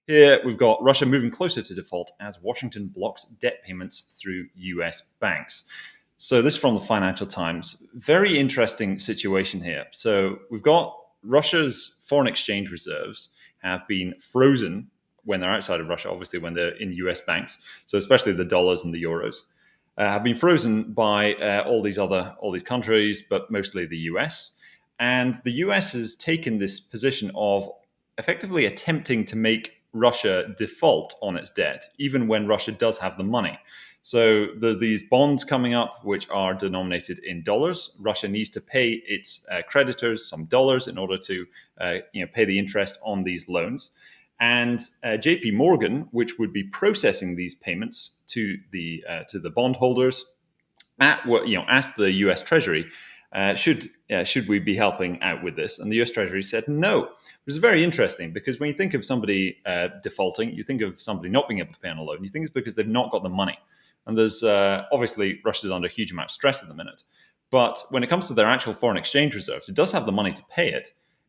Here we've got Russia moving closer to default as Washington blocks debt payments through US banks. So this is from the Financial Times. Very interesting situation here. So we've got Russia's foreign exchange reserves have been frozen when they're outside of Russia, obviously when they're in US banks. So especially the dollars and the euros have been frozen by all these countries, but mostly the US. And the US has taken this position of effectively attempting to make Russia default on its debt, even when Russia does have the money. So there's these bonds coming up which are denominated in dollars. Russia needs to pay its creditors some dollars in order to pay the interest on these loans. And JP Morgan, which would be processing these payments to the bondholders, asked the U.S. Treasury, should we be helping out with this? And the U.S. Treasury said no. It was very interesting because when you think of somebody defaulting, you think of somebody not being able to pay on a loan. You think it's because they've not got the money. And there's obviously Russia's under a huge amount of stress at the minute. But when it comes to their actual foreign exchange reserves, it does have the money to pay it.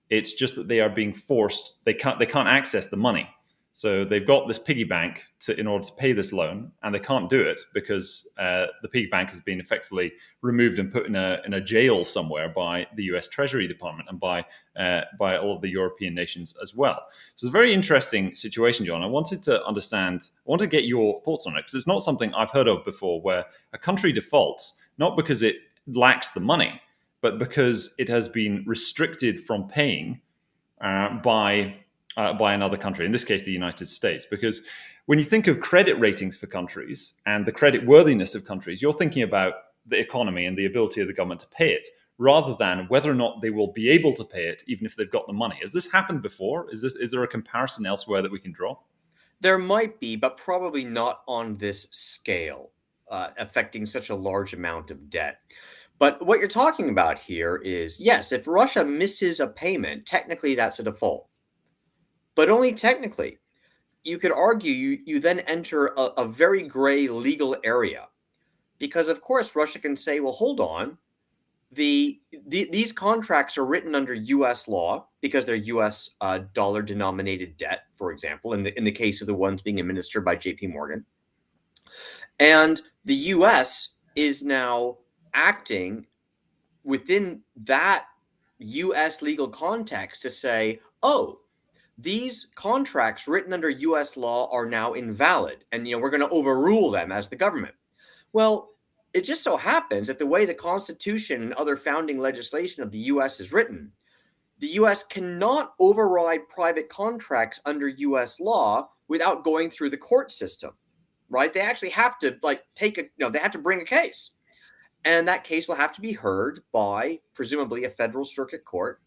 It's just that they are being forced. They can't access the money. So they've got this piggy bank in order to pay this loan, and they can't do it because the piggy bank has been effectively removed and put in a jail somewhere by the U.S. Treasury Department and by all of the European nations as well. So it's a very interesting situation, John. I want to get your thoughts on it because it's not something I've heard of before, where a country defaults not because it lacks the money, but because it has been restricted from paying by another country, in this case, the United States. Because when you think of credit ratings for countries and the credit worthiness of countries, you're thinking about the economy and the ability of the government to pay it, rather than whether or not they will be able to pay it, even if they've got the money. Has this happened before? Is there a comparison elsewhere that we can draw? There might be, but probably not on this scale, affecting such a large amount of debt. But what you're talking about here is, yes, if Russia misses a payment, technically that's a default. But only technically. You could argue you then enter a very gray legal area. Because, of course, Russia can say, well, hold on. These contracts are written under U.S. law because they're U.S. Dollar-denominated debt, for example, in the case of the ones being administered by J.P. Morgan. And the U.S. is now acting within that U.S. legal context to say, oh, these contracts written under U.S. law are now invalid, and we're going to overrule them as the government. Well, it just so happens that the way the Constitution and other founding legislation of the U.S. is written, the U.S. cannot override private contracts under U.S. law without going through the court system, right? They actually have to they have to bring a case. And that case will have to be heard by presumably a federal circuit court.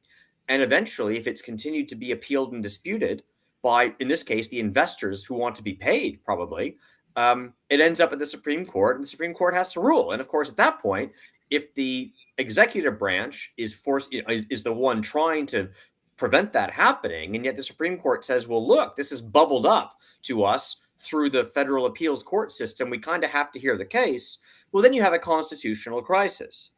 And eventually, if it's continued to be appealed and disputed by, in this case, the investors who want to be paid, probably, it ends up at the Supreme Court, and the Supreme Court has to rule. And of course, at that point, if the executive branch is the one trying to prevent that happening, and yet the Supreme Court says, well, look, this is bubbled up to us through the federal appeals court system, we kind of have to hear the case. Well, then you have a constitutional crisis,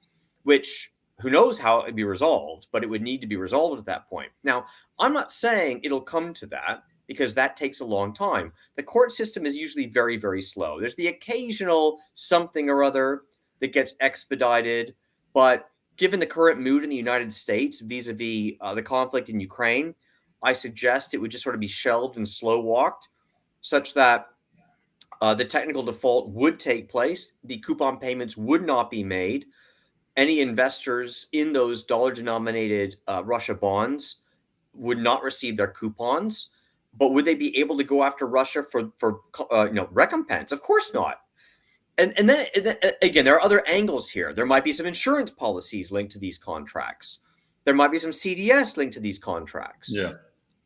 which who knows how it would be resolved, but it would need to be resolved at that point. Now, I'm not saying it'll come to that because that takes a long time. The court system is usually very, very slow. There's the occasional something or other that gets expedited, but given the current mood in the United States vis-a-vis the conflict in Ukraine, I suggest it would just sort of be shelved and slow walked, such that the technical default would take place. The coupon payments would not be made. Any investors in those dollar-denominated Russia bonds would not receive their coupons. But would they be able to go after Russia for recompense? Of course not. And then again, there are other angles here. There might be some insurance policies linked to these contracts. There might be some CDS linked to these contracts. Yeah.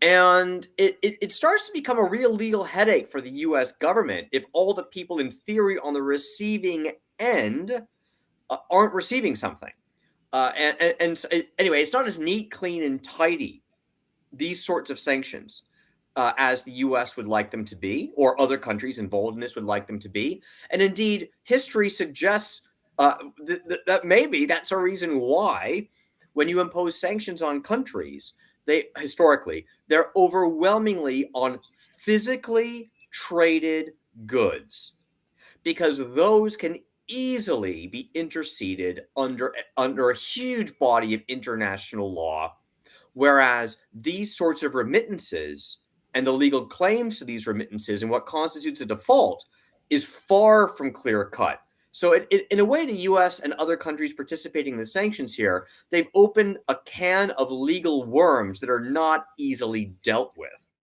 And it starts to become a real legal headache for the U.S. government if all the people in theory on the receiving end aren't receiving something. Anyway, it's not as neat, clean, and tidy, these sorts of sanctions, as the U.S. would like them to be, or other countries involved in this would like them to be. And indeed, history suggests that maybe that's a reason why when you impose sanctions on countries, they're overwhelmingly on physically traded goods, because those can easily be interceded under a huge body of international law, whereas these sorts of remittances and the legal claims to these remittances and what constitutes a default is far from clear cut. So, in a way, the US and other countries participating in the sanctions here, they've opened a can of legal worms that are not easily dealt with.